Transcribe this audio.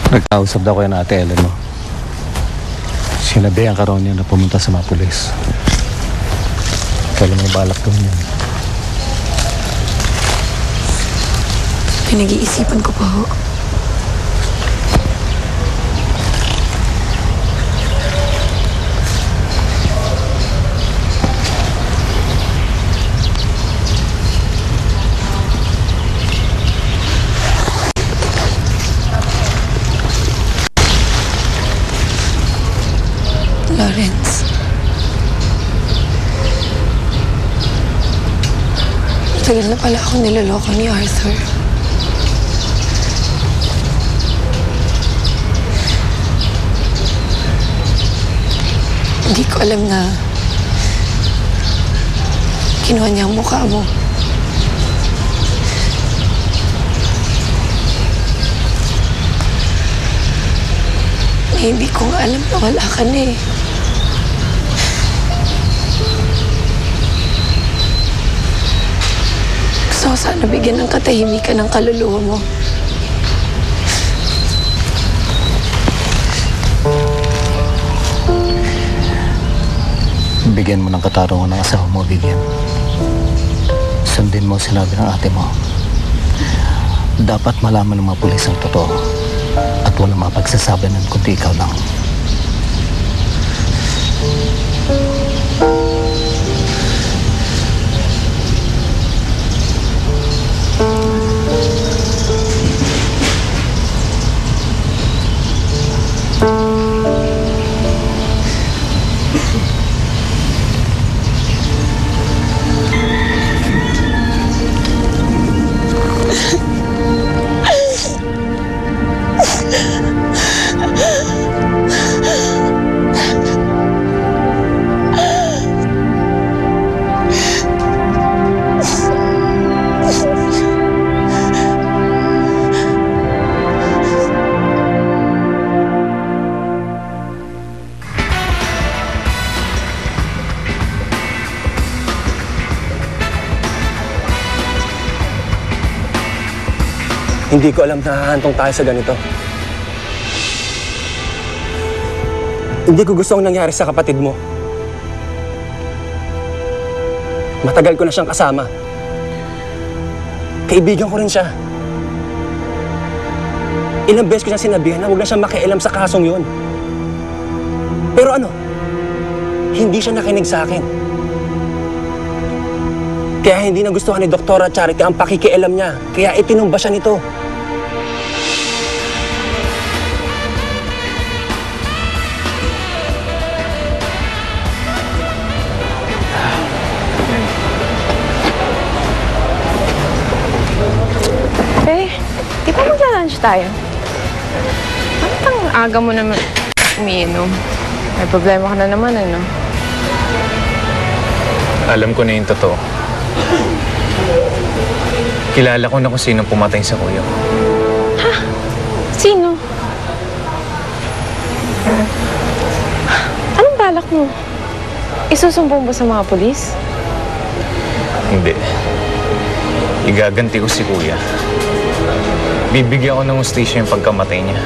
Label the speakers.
Speaker 1: Nagkausap daw kayo na Ate Ellen mo. Sinabihan ka raw niya na pumunta sa mga pulis. Kailan may balak daw niya.
Speaker 2: Pinag-iisipan ko pa ho. Lawrence. Matagal na pala akong niloloko ni Arthur. Hindi ko alam na kinuha niya ang mukha mo. Hindi ko nga alam na wala ka na eh. Gusto ko sana bigyan ng katahimikan ng kaluluwa mo.
Speaker 1: Bigyan mo ng katarungan ng asawa mo, bigyan. Sundin mo sinabi ng ate mo. Dapat malaman ng mga pulis ang totoo at walang mapagsasabi nun kundi ikaw lang.
Speaker 3: Hindi ko alam na hahantong tayo sa ganito. Hindi ko gusto ang nangyari sa kapatid mo. Matagal ko na siyang kasama. Kaibigan ko rin siya. Ilang beses ko siyang sinabihan na huwag na siyang makialam sa kasong yun. Pero ano? Hindi siya nakinig sa akin. Kaya hindi nagustuhan ni Dr. Charity ang pakikialam niya. Kaya itinumba siya nito.
Speaker 4: Di ba magla-lunch tayo? Bakit ang aga mo naman umiinom? May problema ka na naman, ano?
Speaker 5: Alam ko na yung totoo. Kilala ko na kung sino pumatay sa kuya ko.
Speaker 4: Ha? Sino? Anong balak mo? Isusumbong ba sa mga pulis?
Speaker 5: Hindi. Igaganti ko si kuya. Bibigyan ko ng hustisya yung pagkamatay niya.